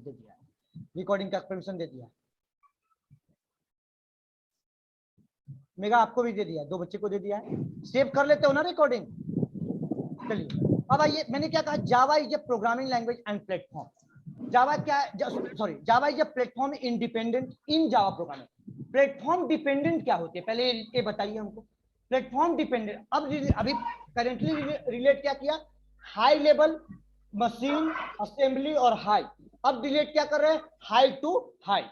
दे दिया है, रिकॉर्डिंग का परमिशन दे दिया है। मेगा आपको भी दे दिया, 2 बच्चे को दे दिया है। सेव कर लेते हो ना रिकॉर्डिंग। चलिए अब आइए, मैंने क्या कहा, Java is a programming language and platform. Java क्या है, sorry, Java is a platform independent in Java programming. Platform dependent क्या होती है, पहले ये बताइए हमको। प्लेटफॉर्म डिपेंडेंट, अब अभी करेंटली रिलेट क्या किया, हाई लेवल, मशीन, असेंबली और हाई। अब रिलेट क्या कर रहे हैं, हाई टू हाई,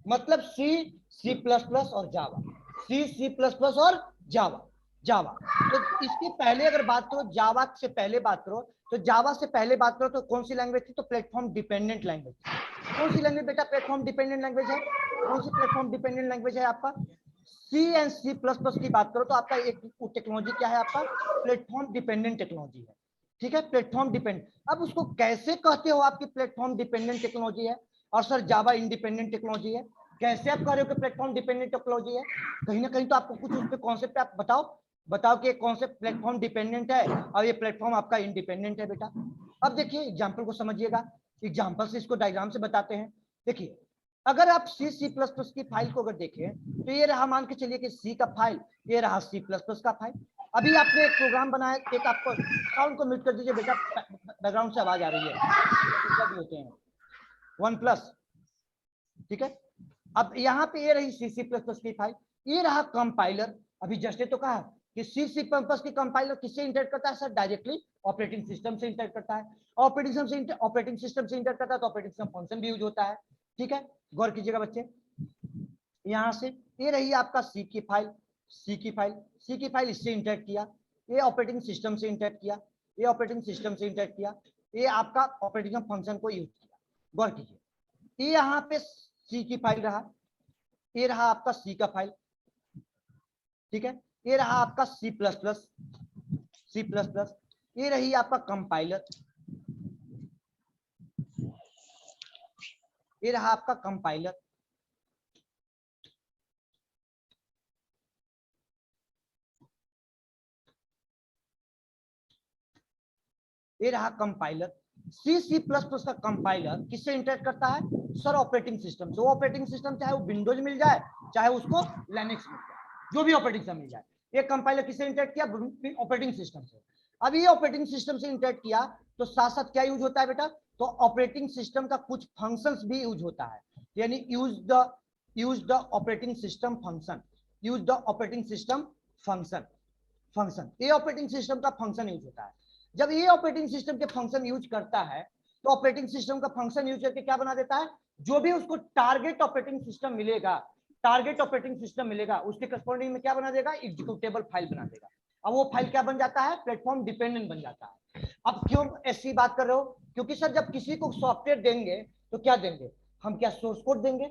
मतलब सी प्लस प्लस और जावा, सी प्लस प्लस और जावा, जावा। तो इसके पहले अगर बात करो, जावा से पहले बात करो, तो जावा से पहले बात करो तो कौन सी लैंग्वेज थी, तो प्लेटफॉर्म डिपेंडेंट लैंग्वेज। कौन सी लैंग्वेज बेटा प्लेटफॉर्म डिपेंडेंट लैंग्वेज है, कौन सी प्लेटफॉर्म डिपेंडेंट लैंग्वेज है आपका, सी एंड सी प्लस प्लस की बात करो तो आपका एक टेक्नोलॉजी क्या है, आपका प्लेटफॉर्म डिपेंडेंट टेक्नोलॉजी है। ठीक है, प्लेटफॉर्म डिपेंडेंट। अब उसको कैसे कहते हो आपकी प्लेटफॉर्म डिपेंडेंट टेक्नोलॉजी है, और सर जावा इंडिपेंडेंट टेक्नोलॉजी है, कैसे आप कह रहे हो कि प्लेटफॉर्म डिपेंडेंट टेक्नोलॉजी है? कहीं ना कहीं तो आपको कुछ उस पे कॉन्सेप्ट आप बताओ कि कौन से प्लेटफॉर्म डिपेंडेंट है और ये प्लेटफॉर्म आपका इंडिपेंडेंट है बेटा। अब देखिए एग्जांपल को समझिएगा, एग्जांपल से इसको डायग्राम से बताते हैं। देखिए अगर आप सी प्लस प्लस की फाइल को अगर देखें तो ये रहा, मान के चलिए कि सी का फाइल, ये रहा सी प्लस प्लस का फाइल। अभी आपने एक प्रोग्राम बनाया, एक आपको साउंड को म्यूट कर दीजिए बेटा, बैकग्राउंड से आवाज आ रही है, होते हैं 1+, ठीक है। अब यहाँ पे ये रही सी प्लस प्लस की फाइल, ये रहा कंपाइलर। अभी जस्ट तो कहा कि सी प्लस की कंपाइलर किससे इंटरेक्ट करता है सर, डायरेक्टली ऑपरेटिंग सिस्टम से इंटरेक्ट करता है। ऑपरेटिंग सिस्टम से इंटरेक्ट करता है तो ऑपरेटिंग सिस्टम फंक्शन भी यूज होता है। ठीक है, गौर कीजिएगा बच्चे। यहाँ से ये रही आपका सी की फाइल इससे इंटरेक्ट किया, ये ऑपरेटिंग सिस्टम से इंटरेक्ट किया, ये ऑपरेटिंग सिस्टम से इंटरेक्ट किया, ये आपका ऑपरेटिंग फंक्शन को यूज किया। गौर कीजिए, ये यहाँ पे सी की फाइल रहा, ये रहा आपका सी का फाइल, ठीक है। ये रहा आपका सी प्लस प्लस, ये रही आपका कंपाइलर, ये रहा आपका कंपाइलर, ये रहा कंपाइलर। सी प्लस प्लस का कंपाइलर किससे इंटरेक्ट करता है सर, ऑपरेटिंग सिस्टम से। वो ऑपरेटिंग सिस्टम चाहे वो विंडोज मिल जाए, चाहे उसको लिनक्स मिल जाए, जो भी ऑपरेटिंग सिस्टम मिल जाए। ये कंपाइलर किससे इंटरेक्ट किया, ऑपरेटिंग सिस्टम से। अब ये ऑपरेटिंग सिस्टम से इंटरेक्ट किया तो साथ साथ क्या यूज होता है बेटा, तो ऑपरेटिंग सिस्टम का कुछ फंक्शंस भी यूज होता है, यानी use the operating system function, use the operating system function, ये ऑपरेटिंग सिस्टम का फंक्शन यूज होता है। जब ये ऑपरेटिंग सिस्टम के फंक्शन यूज करता है तो ऑपरेटिंग सिस्टम का फंक्शन यूज करके क्या बना देता है, जो भी उसको टारगेट ऑपरेटिंग सिस्टम मिलेगा उसके करस्पॉन्डिंग में क्या बना देगा, एग्जीक्यूटेबल फाइल बना देगा। अब वो फाइल क्या बन जाता है, प्लेटफॉर्म डिपेंडेंट बन जाता है। अब क्यों ऐसी बात कर रहे हो, क्योंकि सर जब किसी को सॉफ्टवेयर देंगे तो क्या देंगे हम, क्या सोर्स कोड देंगे।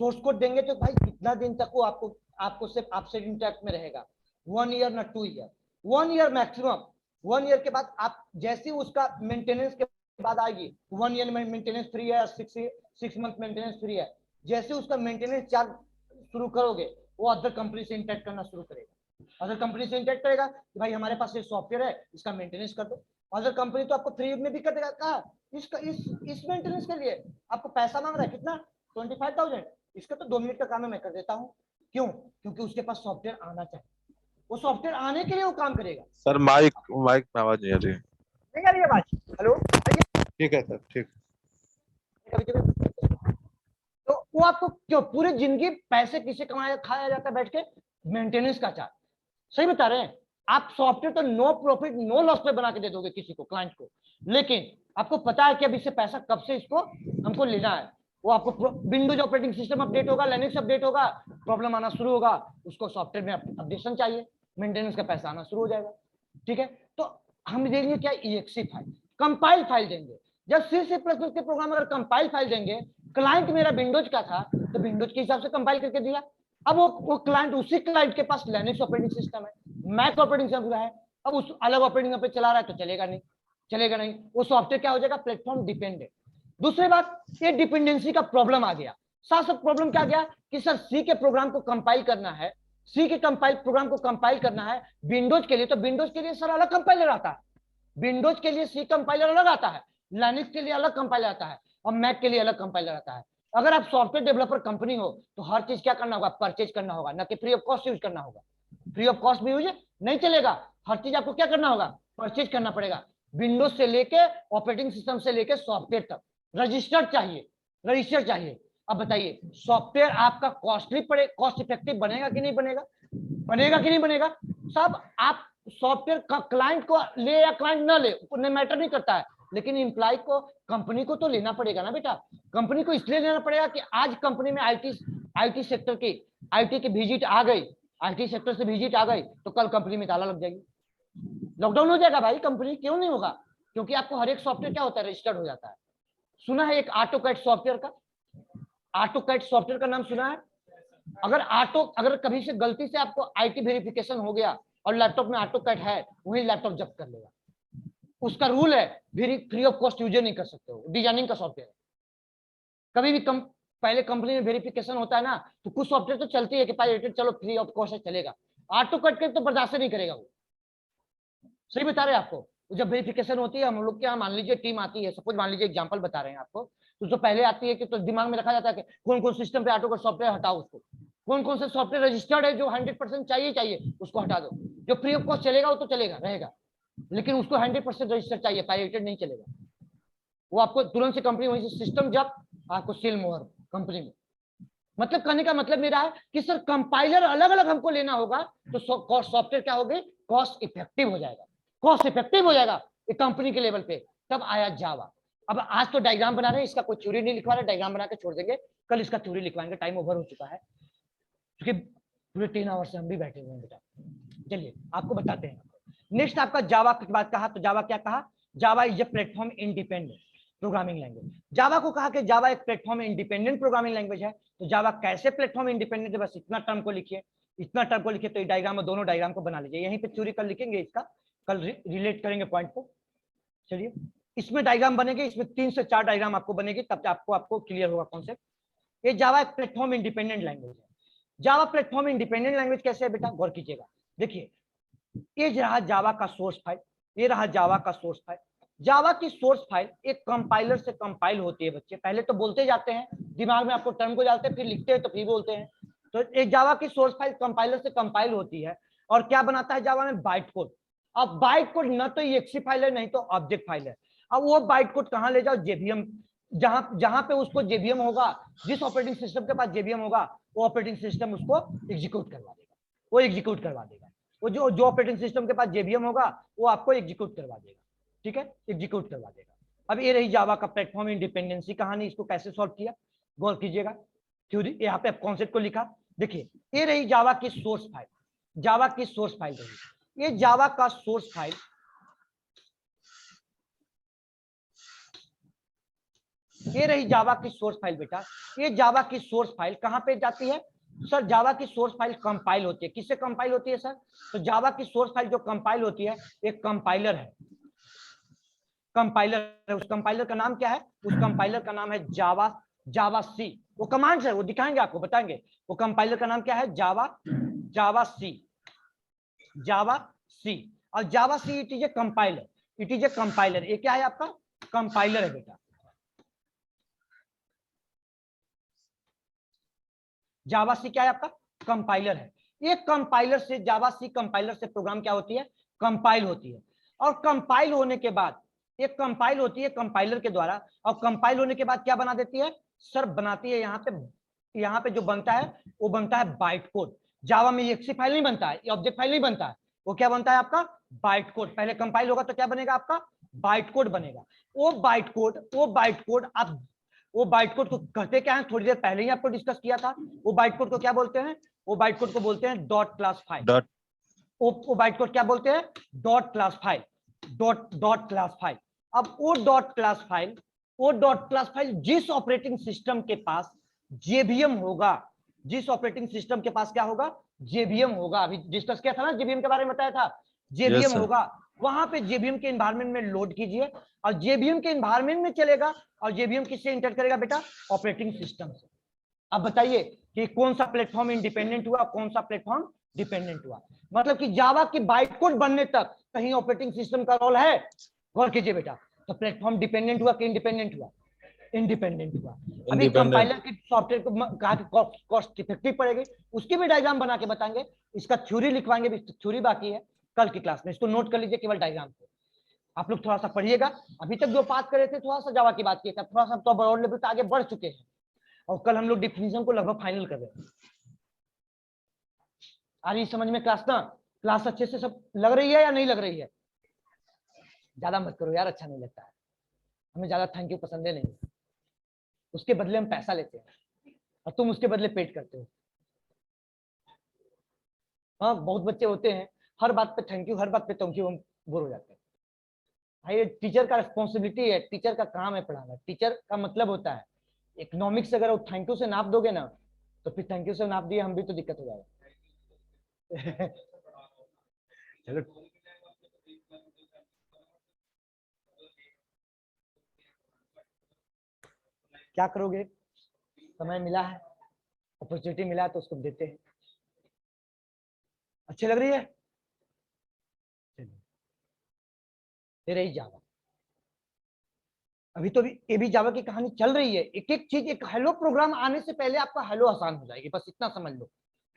सोर्स कोड देंगे तो भाई कितना दिन तक वो आपको सिर्फ आपसे इंटैक्ट में रहेगा, 1 ईयर ना 2 ईयर, 1 ईयर मैक्सिमम। 1 ईयर के बाद आप जैसे उसका मेंटेनेंस के बाद आएगी, 1 ईयर में मेंटेनेंस फ्री है, 6 मंथ मेंटेनेंस फ्री है। जैसे उसका मेंटेनेंस चार्ज शुरू करोगे वो अदर कंपनी से इंटरेक्ट करना शुरू करेगा, अदर कंपनी से इंटरेक्ट करेगा कि भाई हमारे पास ये सॉफ्टवेयर है, इसका मेंटेनेंस कर दो। अदर कंपनी तो आपको फ्री में भी कर देगा, कहा इसका इस मेंटेनेंस के लिए आपको पैसा मांग रहा है कितना, 25,000, इसका तो 2 मिनट का काम है मैं कर देता हूँ। क्यों, क्योंकि उसके पास सॉफ्टवेयर आना चाहिए, वो सॉफ्टवेयर आने के लिए वो काम करेगा। सर माइक में आवाज नहीं आ रही है। नहीं आ रही आवाज, हेलो, ठीक है सर, ठीक। तो वो आपको क्यों पूरी जिंदगी पैसे किसे कमाया खाया जाता है बैठ के, मेंटेनेंस का चार्ज। सही बता रहे हैं आप, सॉफ्टवेयर तो नो प्रॉफिट नो लॉस पे बना के दे दोगे किसी को, क्लाइंट को, लेकिन आपको पता है कि अब इससे पैसा कब से इसको हमको लेना है। वो आपको विंडोज ऑपरेटिंग सिस्टम अपडेट होगा, लिनक्स अपडेट होगा, प्रॉब्लम आना शुरू होगा, उसको सॉफ्टवेयर में अपडेशन चाहिए, मेंटेनेंस का पैसा आना शुरू हो जाएगा। ठीक है, तो हम देंगे क्या, EXE फाइल, कंपाइल फाइल देंगे। जब C++ के प्रोग्राम अगर कंपाइल फाइल देंगे, क्लाइंट मेरा विंडोज का था तो विंडोज के हिसाब से कंपाइल करके दिया। अब वो क्लाइंट, उसी क्लाइंट के पास लिनक्स ऑपरेटिंग सिस्टम है, मैक ऑपरेटिंग सिस्टम है, अब उस अलग ऑपरेटिंग पे चला रहा है तो चलेगा नहीं, वो सॉफ्टवेयर क्या हो जाएगा, प्लेटफॉर्म डिपेंडेंट। दूसरी बात, ये डिपेंडेंसी का प्रॉब्लम आ गया। साथ साथ प्रॉब्लम क्या गया कि सर सी के प्रोग्राम को कंपाइल करना है, सी के प्रोग्राम को कंपाइल करना है विंडोज के लिए, तो विंडोज के लिए सर अलग कंपाइलर आता है, विंडोज के लिए सी कंपाइलर अलग आता है, लिनक्स के लिए अलग कंपाइलर आता है। और मैक के लिए अलग कंपाइलर आता है। अगर आप सॉफ्टवेयर डेवलपर कंपनी हो तो हर चीज क्या करना होगा, परचेज करना होगा, ना कि फ्री ऑफ कॉस्ट यूज करना होगा। फ्री ऑफ कॉस्ट भी यूज नहीं चलेगा, हर चीज आपको क्या करना होगा, परचेज करना पड़ेगा। विंडोज से लेके ऑपरेटिंग सिस्टम से लेके सॉफ्टवेयर तक रजिस्टर्ड चाहिए, रजिस्टर चाहिए। अब बताइए सॉफ्टवेयर आपका कॉस्टली पड़े, कॉस्ट इफेक्टिव बनेगा कि नहीं बनेगा, बनेगा कि नहीं बनेगा। सब आप सॉफ्टवेयर का क्लाइंट को ले या क्लाइंट ना ले उन्हें मैटर नहीं करता है, लेकिन एम्प्लॉय को, कंपनी को तो लेना पड़ेगा ना बेटा। कंपनी को इसलिए लेना पड़ेगा कि आज कंपनी में आईटी सेक्टर की, आईटी की विजिट आ गई, आईटी सेक्टर से विजिट आ गई तो कल कंपनी में ताला लग जाएगी, लॉकडाउन हो जाएगा भाई। कंपनी क्यों नहीं होगा, क्योंकि आपको हर एक सॉफ्टवेयर क्या होता है, रजिस्टर्ड हो जाता है। सुना है एक ऑटोकैड सॉफ्टवेयर का, ऑटोकैड सॉफ्टवेयर का नाम सुना है। अगर कभी से गलती से आपको आईटी वेरिफिकेशन हो गया और लैपटॉप में ऑटोकैड है, वही लैपटॉप जब्त कर लेगा। उसका रूल है, फ्री ऑफ कॉस्ट यूज नहीं कर सकते हो, डिजाइनिंग का सॉफ्टवेयर। कभी भी पहले कंपनी में वेरिफिकेशन होता है ना, तो कुछ सॉफ्टवेयर तो चलती है कि पायरेटेड, चलो फ्री ऑफ कॉस्ट चलेगा, ऑटोकैड के तो बर्दाश्त नहीं करेगा वो। सही बता रहे हैं आपको। जब वेरिफिकेशन होती है, हम लोग क्या, मान लीजिए टीम आती है, सपोज मान लीजिए एग्जांपल बता रहे हैं आपको, तो जो पहले आती है कि तो दिमाग में रखा जाता है कि कौन कौन सिस्टम पे ऑटोकैड सॉफ्टवेयर हटाओ, उसको कौन कौन से सॉफ्टवेयर रजिस्टर्ड है जो 100% चाहिए उसको हटा दो। जो फ्री ऑफ कॉस्ट चलेगा वो तो चलेगा रहेगा, लेकिन उसको 100% रजिस्टर चाहिए, पायरेटेड नहीं चलेगा। वो आपको तुरंत से कंपनी वहीं से सिस्टम जब आपको सील मोहर कंपनी में। मतलब कहने का मतलब मेरा है कि सर कंपाइलर अलग अलग हमको लेना होगा तो सॉफ्टवेयर क्या होगी, कॉस्ट इफेक्टिव हो जाएगा, कॉस्ट इफेक्टिव हो जाएगा एक कंपनी के लेवल पे। तब आया जावा। अब आज तो डायग्राम बना रहे हैं, इसका कोई थ्योरी नहीं लिखवा रहे, डायग्राम बना के छोड़ देंगे, कल इसका थ्योरी लिखवाएंगे, टाइम ओवर हो चुका है क्योंकि पूरे 3 आवर से हम भी बैठे हुए हैं बेटा। चलिए आपको बताते हैं। नेक्स्ट आपका जावा की बात कहा, तो जावा क्या कहा, Java is a platform independent programming language. Java को कहा कि जावा एक प्लेटफॉर्म इंडिपेंडेंट प्रोग्रामिंग लैंग्वेज है। तो जावा कैसे प्लेटफॉर्म इंडिपेंडेंट है, बस इतना टर्म को लिखिए, इतना टर्म को लिखिए। तो डायग्राम, दोनों डायग्राम को बना लीजिए, यहीं पे थ्योरी कल लिखेंगे, इसका कल रिलेट करेंगे पॉइंट को। चलिए इसमें डायग्राम बनेंगे, इसमें 3 से 4 डायग्राम आपको बनेगी, तब आपको क्लियर होगा कॉन्सेप्ट। ये जावा एक प्लेटफॉर्म इंडिपेंडेंट लैंग्वेज है। जावा प्लेटफॉर्म इंडिपेंडेंट लैंग्वेज कैसे है बेटा, गौर कीजिएगा। देखिए ये रहा जावा का सोर्स फाइल, ये रहा जावा का सोर्स फाइल। जावा की सोर्स फाइल एक कंपाइलर से कंपाइल होती है बच्चे, पहले तो बोलते जाते हैं, दिमाग में आपको टर्म को डालते हैं, फिर लिखते हैं तो फिर बोलते हैं। तो एक जावा की सोर्स फाइल कंपाइलर से कंपाइल होती है और क्या बनाता है जावा में, बाइट कोड। अब बाइट कोड न तो एक्सी फाइल है, नहीं तो ऑब्जेक्ट फाइल है। अब वो बाइट कोड कहां ले जाओ, जेवीएम, जहां पे उसको जेवीएम होगा, जिस ऑपरेटिंग सिस्टम के पास जेवीएम होगा वो ऑपरेटिंग सिस्टम उसको एग्जीक्यूट करवा देगा, वो एग्जीक्यूट करवा देगा। वो जो ऑपरेटिंग सिस्टम के पास जेवीएम होगा वो आपको एग्जीक्यूट करवा देगा, ठीक है, एग्जीक्यूट करवा देगा। अब ये रही जावा का प्लेटफॉर्म इंडिपेंडेंसी कहानी, इसको कैसे सॉल्व किया, गौर कीजिएगा। थ्योरी यहाँ पे कॉन्सेप्ट को लिखा, देखिए ये रही जावा की सोर्स फाइल, जावा की सोर्स फाइल रही, ये जावा का सोर्स फाइल, ये रही जावा की सोर्स फाइल बेटा। ये जावा की सोर्स फाइल कहां पे जाती है सर, जावा की सोर्स फाइल कंपाइल होती है, किससे कंपाइल होती है सर, तो जावा की सोर्स फाइल जो कंपाइल होती है एक कंपाइलर है, कंपाइलर है। उस कंपाइलर का नाम क्या है, उस कंपाइलर का नाम है जावा, जावा सी। वो कमांड्स है, वो दिखाएंगे आपको, बताएंगे वो कंपाइलर का नाम क्या है, जावा, जावा सी, जावा सी। और Java C it is a compiler, it is a compiler. ये क्या है आपका, कंपाइलर है बेटा। जावा सी क्या है आपका, कंपाइलर है। ये कंपाइलर से, जावा सी कंपाइलर से प्रोग्राम क्या होती है, कंपाइल होती है। और कंपाइल होने के बाद ये कंपाइल होती है कंपाइलर के द्वारा, और कंपाइल होने के बाद क्या बना देती है सर, बनाती है यहाँ पे जो बनता है वो बनता है बाइट कोड। जावा में एक्सी फाइल नहीं बनता है, ये ऑब्जेक्ट फाइल नहीं बनता है, वो क्या बनता है आपका, बाइट कोड। पहले कंपाइल होगा तो क्या बनेगा आपका, बाइट कोड बनेगा। वो बाइट कोड आप, वो बाइट कोड को कहते क्या है, थोड़ी देर पहले ही आपको डिस्कस किया था। वो बाइट कोड को क्या बोलते हैं, वो बाइट कोड को बोलते हैं डॉट क्लास फाइल। वो बाइट कोड क्या बोलते हैं, dot class file, dot class file. अब वो डॉट क्लास फाइल, वो डॉट क्लास फाइल जिस ऑपरेटिंग सिस्टम के पास जेवीएम होगा, जिस ऑपरेटिंग सिस्टम के पास क्या होगा, जेवीएम होगा, अभी डिस्कस किया था ना, जेवीएम के बारे में बताया था, जेवीएम होगा, वहां पे जेवीएम के एनवायरनमेंट में लोड कीजिए और जेवीएम के एनवायरनमेंट में चलेगा। और जेवीएम किससे इंटर करेगा बेटा, ऑपरेटिंग सिस्टम से। अब बताइए कि कौन सा प्लेटफॉर्म इंडिपेंडेंट हुआ, कौन सा प्लेटफॉर्म डिपेंडेंट हुआ। मतलब कि जावा की बाइट कोड बनने तक कहीं ऑपरेटिंग सिस्टम का रोल है, गौर कीजिए बेटा। तो प्लेटफॉर्म डिपेंडेंट हुआ कि इंडिपेंडेंट हुआ, इंडिपेंडेंट हुआ। अभी कंपाइलर के सॉफ्टवेयर को कहा कि कॉस्ट इफेक्टिव पड़ेगी, उसकी भी डायग्राम बना के बताएंगे। इसका थ्योरी लिखवाएंगे, भी थ्योरी बाकी है कल की क्लास में, इसको नोट कर लीजिए केवल डायग्राम को। आप लोग थोड़ा सा पढ़िएगा। अभी तक जो बात कर रहे थे थोड़ा सा जावा की बात की, थोड़ा सा तो ब्रॉड लेवल पे आगे बढ़ चुके हैं, और कल हम लोग डिफिनीशन को लगभग फाइनल कर रहे हैं। आ रही समझ में क्लास ना? क्लास अच्छे से सब लग रही है या नहीं लग रही है? ज्यादा मत करो यार, अच्छा नहीं लगता है हमें, ज्यादा थैंक यू पसंद है नहीं, उसके बदले हम पैसा लेते हैं और तुम उसके बदले पेड करते हो। हाँ बहुत बच्चे होते हैं हर बात पे थैंक यू, हर बात पे थैंक यू, हम बोर हो जाते हैं। भाई टीचर का रिस्पॉन्सिबिलिटी है, टीचर का काम है पढ़ाना, टीचर का मतलब होता है इकोनॉमिक्स। अगर वो थैंक यू से नाप दोगे ना, तो फिर थैंक यू से नाप दिए हम भी तो दिक्कत हो जाएगा। चलो क्या करोगे, समय मिला है, अपॉर्चुनिटी मिला है तो उसको देते हैं। अच्छी लग रही है? फिर रही जावा। अभी तो ये भी जावा की कहानी चल रही है। एक एक चीज, एक हेलो प्रोग्राम आने से पहले आपका हेलो आसान हो जाएगी, बस इतना समझ लो।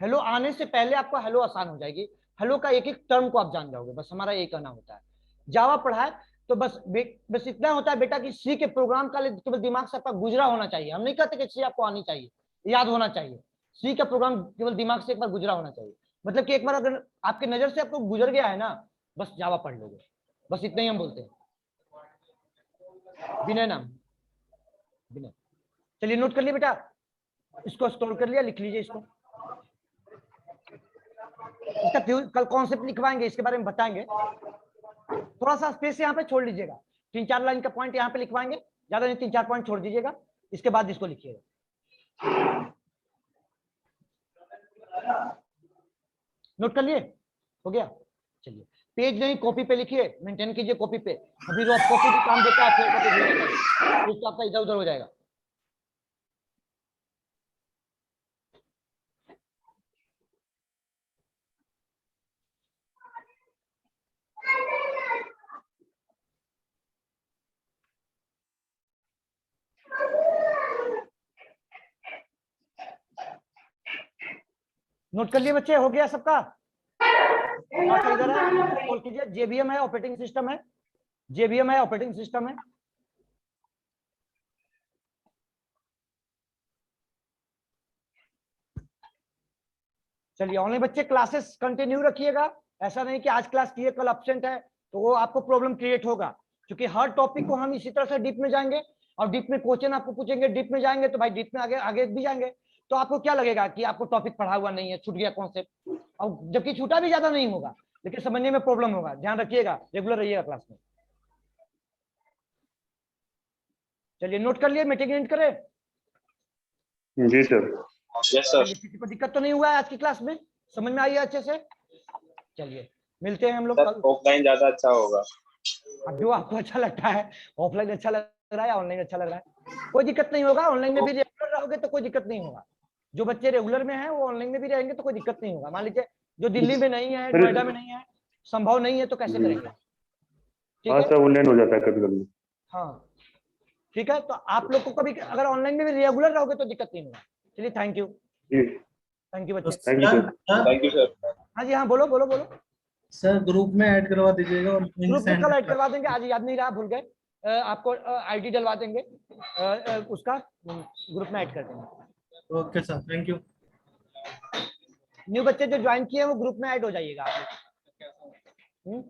हेलो आने से पहले आपका हेलो आसान हो जाएगी, हेलो का एक एक टर्म को आप जान जाओगे, बस हमारा यही कहना होता है। जावा पढ़ाए तो बस इतना होता है बेटा कि सी के प्रोग्राम का केवल दिमाग से आपका गुजरा होना चाहिए। हम नहीं कहते कि सी आपको आनी चाहिए, याद होना चाहिए। सी का प्रोग्राम केवल दिमाग से एक बार गुजरा होना चाहिए, मतलब कि एक बार अगर आपके नजर से आपको गुजर गया है ना, बस जावा पढ़ लोगे, बस इतना ही हम बोलते हैं। विनय नाम, विनय। चलिए नोट कर लिया बेटा, इसको स्टोर कर लिया, लिख लीजिए इसको। इसका कल कॉन्सेप्ट लिखवाएंगे, इसके बारे में बताएंगे। थोड़ा सा स्पेस यहाँ पे छोड़ लीजिएगा, 3-4 लाइन का पॉइंट यहाँ पे लिखवाएंगे, ज्यादा नहीं 3-4 पॉइंट छोड़ दीजिएगा, इसके बाद इसको लिखिएगा। नोट कर लिए? हो गया? चलिए पेज नहीं कॉपी पे लिखिए, मेंटेन कीजिए कॉपी पे। अभी रॉफ कॉपी भी काम देता है, फेयर कॉपी भूल जाता है, पेज तो आपका इधर उधर हो जाएगा। नोट कर लिए बच्चे? हो गया सबका? इधर है, खोल कीजिए। जेबीएम है, ऑपरेटिंग सिस्टम है, जेबीएम है, ऑपरेटिंग सिस्टम है। चलिए ऑनलाइन बच्चे क्लासेस कंटिन्यू रखिएगा, ऐसा नहीं कि आज क्लास की है कल एब्सेंट है तो वो आपको प्रॉब्लम क्रिएट होगा, क्योंकि हर टॉपिक को हम इसी तरह से डीप में जाएंगे, और डीप में क्वेश्चन आपको पूछेंगे, डीप में जाएंगे तो भाई डीप में आगे आगे भी जाएंगे, तो आपको क्या लगेगा कि आपको टॉपिक पढ़ा हुआ नहीं है, छूट गया कॉन्सेप्ट, और जबकि छूटा भी ज्यादा नहीं होगा, लेकिन समझने में प्रॉब्लम होगा। ध्यान रखिएगा, रेगुलर रहिएगा क्लास में। चलिए नोट कर लिए, मीटिंग एंड करें? जी सर। Yes sir. किसी को दिक्कत तो नहीं हुआ है आज की क्लास में? समझ में आई है अच्छे से? चलिए मिलते हैं हम लोग कल। ऑफलाइन ज्यादा अच्छा होगा। अब जो आपको अच्छा लगता है, ऑफलाइन अच्छा लग रहा है, ऑनलाइन अच्छा लग रहा है, कोई दिक्कत नहीं होगा। ऑनलाइन में भी रेगुलर रहोगे तो कोई दिक्कत नहीं होगा। जो बच्चे रेगुलर में हैं वो ऑनलाइन में भी रहेंगे तो कोई दिक्कत नहीं होगा। मान लीजिए जो दिल्ली में नहीं है, नोएडा में नहीं है, संभव नहीं है, तो कैसे करेंगे? ठीक हाँ है, सर, ऑनलाइन हो जाता है कभी कभी। हाँ ठीक है। तो आप लोग को कभी अगर ऑनलाइन में भी रेगुलर रहोगे तो दिक्कत नहीं होगा। चलिए थैंक यू, थैंक यू बच्चे। Thank you sir. Thank you sir. हाँ जी हाँ, बोलो बोलो बोलो। सर ग्रुप में ऐड करवा दीजिएगा और लिंक ग्रुप में सेंड कल ऐड करवा देंगे, आज याद नहीं रहा, भूल गए। आपको आईडी डलवा देंगे, उसका ग्रुप में ऐड कर देंगे। Okay sir, thank you. New बच्चे जो ज्वाइन किए हैं वो ग्रुप में ऐड हो जाइएगा आप लोग।